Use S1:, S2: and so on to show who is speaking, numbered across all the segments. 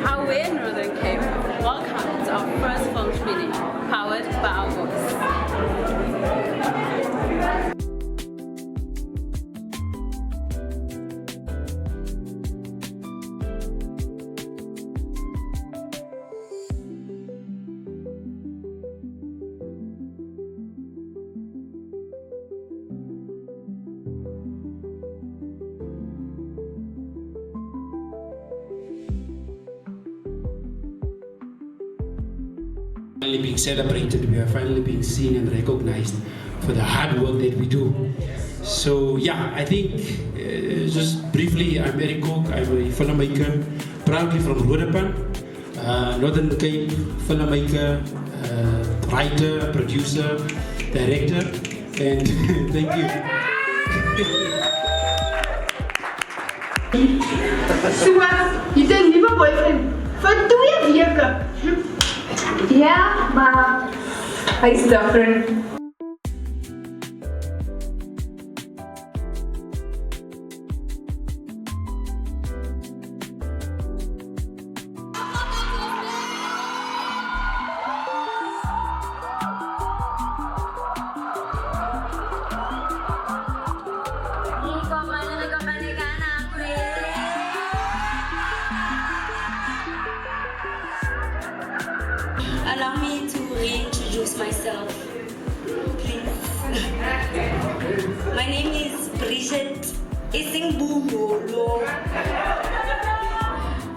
S1: How we're Northern Cape. Welcome to our first film screening, powered by Our Voice.
S2: Finally being celebrated, we are finally being seen and recognized for the hard work that we do. So yeah, I think just briefly, I'm Eric Cook. I'm a filmmaker, proudly from Rodepan, Northern Cape, filmmaker, writer, producer, director, and thank you.
S3: So, you didn't leave a boyfriend for 2 years.
S4: Yeah, maar hij is different.
S5: Allow me to reintroduce myself, please. My name is Bridget Isingbulo.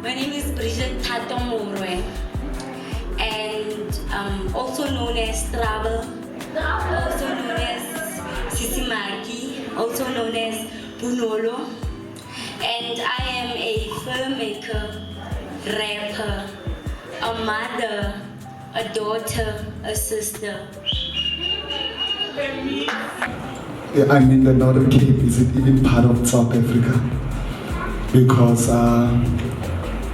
S5: My name is Bridget Tatomorwe, and also known as Travel, also known as Sisimaki, also known as Bunolo. And I am a filmmaker, rapper, a mother, a daughter, a sister.
S6: Yeah, I mean the Northern Cape, is it even part of South Africa? Because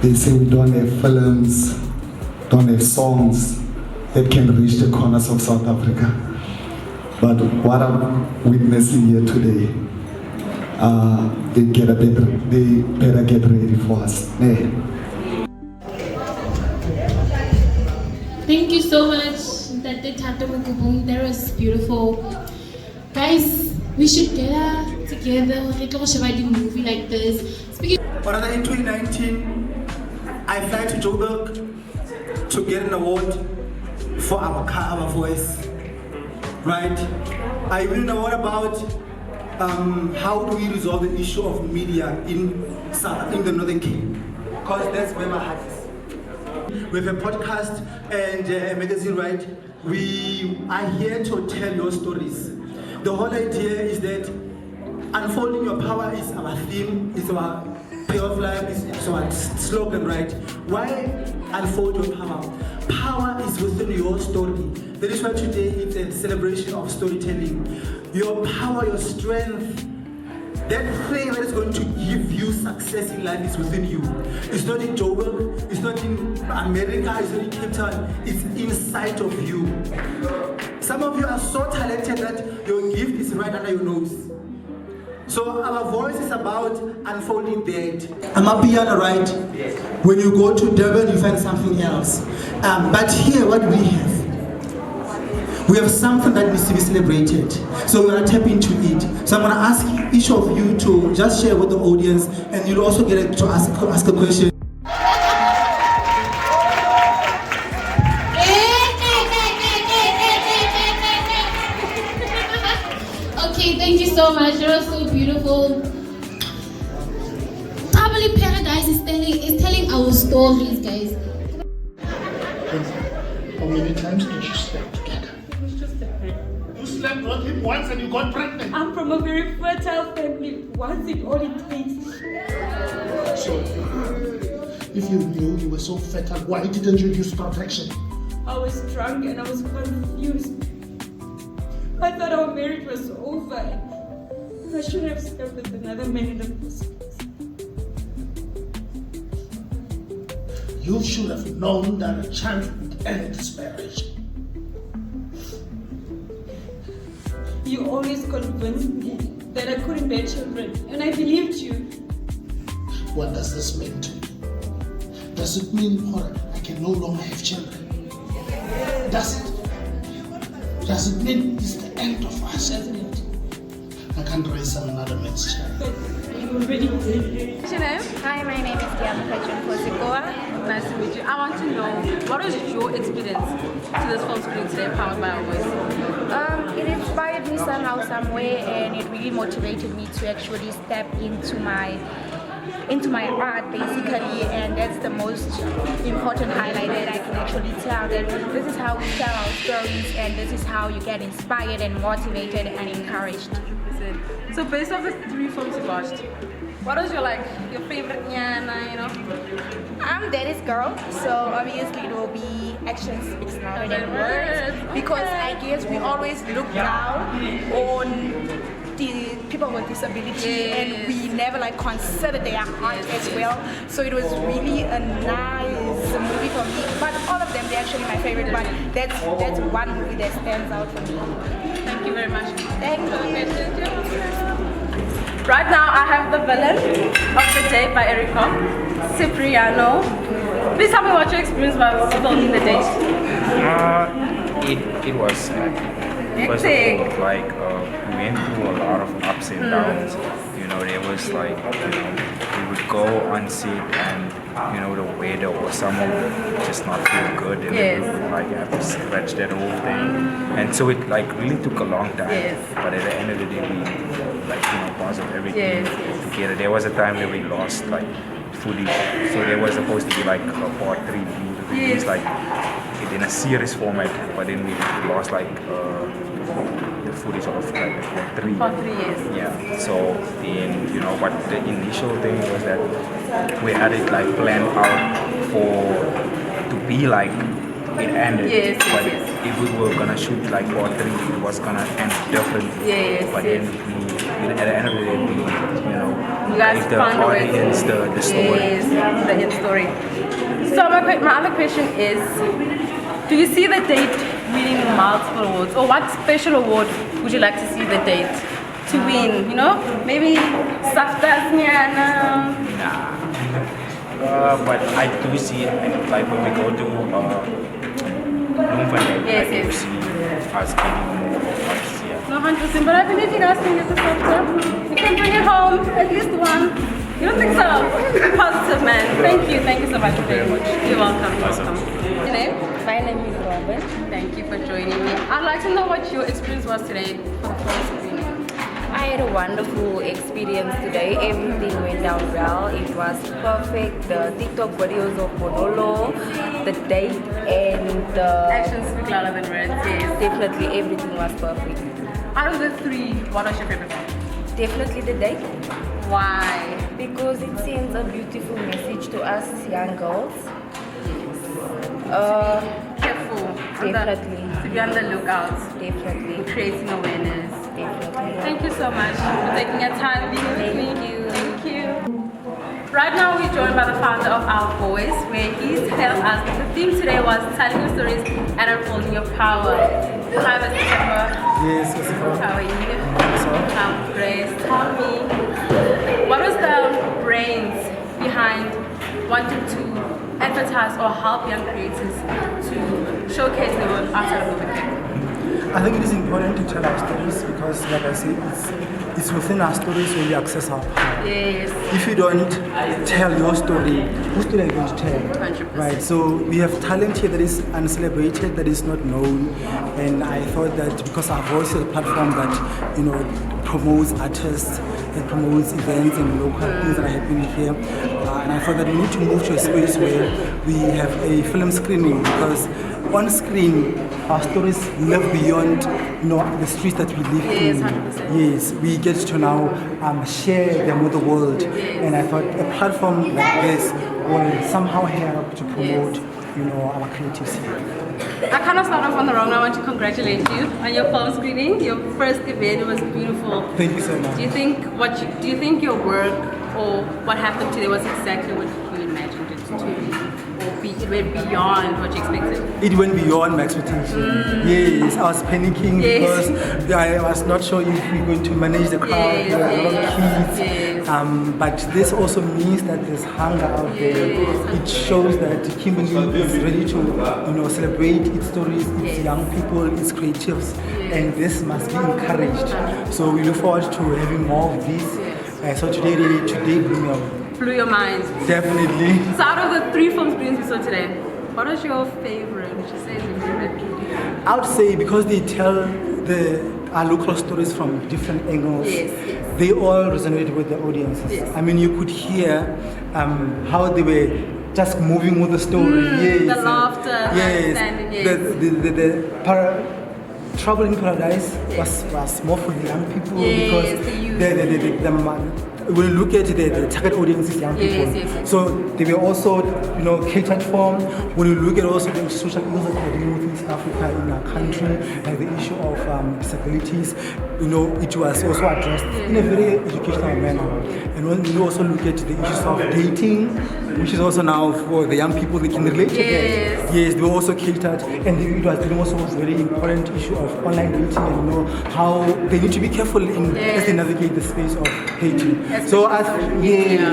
S6: they say we don't have films, don't have songs that can reach the corners of South Africa. But what I'm witnessing here today, they better get ready for us. Yeah.
S7: Thank you so much, that was beautiful. Guys, we should get together, a movie like this.
S8: But in 2019, I fly to Joburg to get an award for our voice, right? I win an award about how do we resolve the issue of media in the Northern Cape, because that's where my heart is. We have a podcast and a magazine, right? We are here to tell your stories. The whole idea is that unfolding your power is our theme, is our way of life, is our slogan, right? Why unfold your power? Power is within your story. That is why today it's a celebration of storytelling. Your power, your strength, that thing that is going to give you success in life is within you. It's not in Joburg, it's not in America, it's not in Cape Town, it's inside of you. Some of you are so talented that your gift is right under your nose. So our voice is about unfolding that. I'm a piano, right? Yes. When you go to Durban, you find something else. But here, what we have something that needs to be celebrated. So we're going to tap into it. So I'm going to ask each of you to just share with the audience, and you'll also get to ask a question.
S7: Okay, thank you so much. It was so beautiful. Probably Paradise is telling our stories, guys.
S9: How many times did you sleep together? You slept with him once and you got pregnant.
S1: I'm from a very fertile family. Once it all it takes.
S9: So, if you knew you were so fertile, why didn't you use protection?
S1: I was drunk and I was confused. I thought our marriage was over. I shouldn't have slept with another man in the first place.
S9: You should have known that a child would end this marriage.
S1: You always convinced me that I couldn't bear children, and I believed you.
S9: What does this mean to you? Does it mean I can no longer have children? Does it mean it's the end of us? I can't raise another man's child.
S1: You already did.
S10: What's your name?
S11: Hi, my name is Diana Kosikoa.
S10: Nice to meet you. I want to know, what was your experience to this film screening today, powered by Our Voice?
S11: It inspired me somehow, somewhere, and it really motivated me to actually step into my art, basically, and that's the most important highlight that I can actually tell, that this is how we tell our stories, and this is how you get inspired and motivated and encouraged.
S10: 100%. So based off the 3 films you watched, what was your favorite Nyana, you know?
S11: I'm Daddy's girl, so obviously it will be action speaks louder than words, because I guess we always look down on the people with disability, and we never consider their heart as well. So it was really a nice movie for me. But all of them, they're actually my favorite. But that's one movie that stands out for me.
S10: Thank you very much.
S11: Thank you.
S10: Right now I have the villain of the day by Erico, Cipriano. Please tell me what your experience was filming the date.
S12: It was first of all, we went through a lot of ups and downs. You know, there was we would go on set and the weather or summer would just not feel good, and then we would have to scratch that whole thing, and so it really took a long time. But at the end of the day, we puzzled everything together. There was a time that we lost footage, so there was supposed to be a part 3 released in a series format, but then we lost the footage of part 3.
S10: Part 3, yes.
S12: Yeah. So then but the initial thing was that we had it planned out to be it ended. But if we were gonna shoot part 3, it was gonna end differently. But then at the end of the day,
S10: you guys
S12: gave the
S10: found
S12: audience the story.
S10: Yes, the end story. So my other question is, do you see the date winning multiple awards, or what special award would you like to see the date to win? Maybe Saftas Nyana.
S12: Nah. But I do see when we go to Bloemfontein, I do see us getting more awards.
S10: No, 100%, but I believe you guys can get the Safta. You can bring it home, at least one. You don't think so? Positive, man. Thank you so much. Very much. You're welcome. Your name?
S11: My name is Robin.
S10: Thank you for joining me. I'd like to know what your experience was today for the film screening.
S11: I had a wonderful experience today. Everything went down well. It was perfect. The TikTok videos of Bonolo, the date, and the
S10: actions speak louder than words. Yes.
S11: Definitely everything was perfect.
S10: Out of the 3, what was your favorite one?
S11: Definitely the date.
S10: Why?
S11: Because it sends a beautiful message to us young girls.
S10: Careful.
S11: Definitely.
S10: To be on the lookout.
S11: Definitely.
S10: Creating awareness.
S11: Definitely.
S10: Thank you so much for taking your time being with me. Thank you. Right now we're joined by the founder of Our Voice, where he's telling us that the theme today was telling your stories and unfolding your power. Hi, Mr. Pepper.
S8: Yes, Mr.
S10: How are you? I'm great. Tell me, what was the brains behind wanting to advertise or help young creators to showcase their work outside of the country?
S8: I think it is important to tell our stories because, like I said, it's within our stories where we access our power.
S10: Yes.
S8: If you don't tell your story, whose story are you going to tell?
S10: 100%.
S8: Right. So we have talent here that is uncelebrated, that is not known, and I thought that because Our Voice is a platform that promotes artists, it promotes events and local things that are happening here, and I thought that we need to move to a space where we have a film screening because on screen, our stories live beyond, the streets that we live in.
S10: 100%.
S8: Yes, we get to now share them with the world, and I thought a platform like this will somehow help to promote, our creatives here.
S10: I kind of started off on the wrong. I want to congratulate you on your film screening. Your first event was beautiful.
S8: Thank you so much.
S10: Do you think your work or what happened today was exactly what you you imagined it to be? Or it went beyond what you expected?
S8: It went beyond my expectation. Yes, I was panicking because I was not sure if we're going to manage the crowd. There are a lot of kids. But this also means that there's hunger out there. It shows that Kimberley is ready to, celebrate its stories, its young people, its creatives, and this must be encouraged. So we look forward to having more of this. So today
S10: blew your mind.
S8: Definitely.
S10: So out of the 3 film screens we saw today, what was your favorite? Would you say is your favorite?
S8: I would say because they tell our local stories from different angles. They all resonate with the audiences. I mean, you could hear how they were just moving with the story.
S10: The laughter, the understanding.
S8: Trouble in Paradise was more for the young people because when you look at the target audience is young people. So they were also, catered for. When you look at also the social ills that are dealing with East Africa in our country, and the issue of disabilities, it was also addressed in a very educational manner. And when you also look at the issues of dating, which is also now for the young people, they can relate to that. Yes, they were also catered, and it was also a very important issue of online dating and how they need to be careful as they navigate the space of dating. So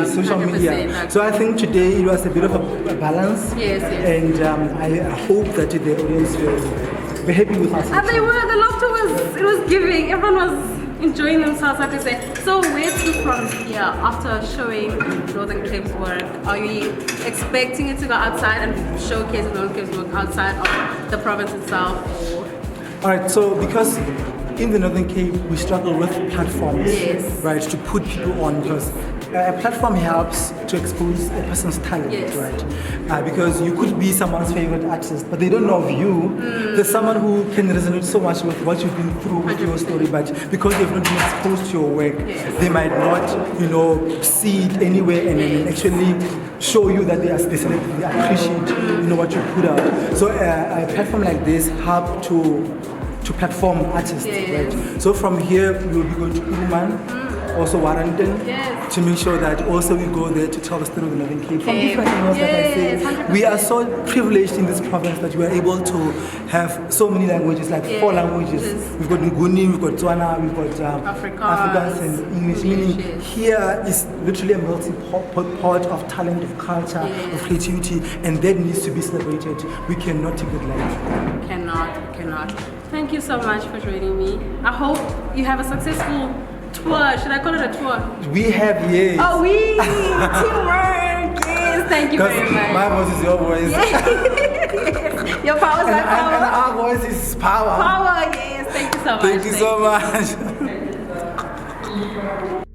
S8: social media. So I think today it was a bit of a balance, and I hope that the audience will be happy with us.
S10: And they were. The laughter was giving. Everyone was enjoying themselves, I have to say. So where to from here after showing Northern Cape's work? Are you expecting it to go outside and showcase Northern Cape's work outside of the province itself?
S8: Alright, so because in the Northern Cape we struggle with platforms, right, to put people on, because a platform helps to expose a person's talent, right? Because you could be someone's favorite artist, but they don't know of you. There's someone who can resonate so much with what you've been through with your story, but because they've not been exposed to your work, they might not, see it anywhere and then actually show you that they appreciate, what you put out. So a platform like this helps to platform artists, right? So from here we will be going to Uruman, also Warrington, to make sure that also we go there to tell the story of the Northern Cape from different angles. Like I say, we are so privileged in this province that we are able to have so many languages, like 4 languages. We've got Nguni, we've got Tswana, we've got Afrikaans and English. Meaning here is literally a multi-pot of talent, of culture, of creativity, and that needs to be celebrated. We cannot take it lightly.
S10: Cannot. Thank you so much for joining me. I hope you have a successful tour. Should I call it a tour?
S8: We have, yes.
S10: Oh, teamwork. Yes, thank you very much.
S8: My voice is your voice.
S10: Yes. Your power is my power.
S8: And our voice is power.
S10: Power, yes. Thank you so much.
S8: Thank you so much.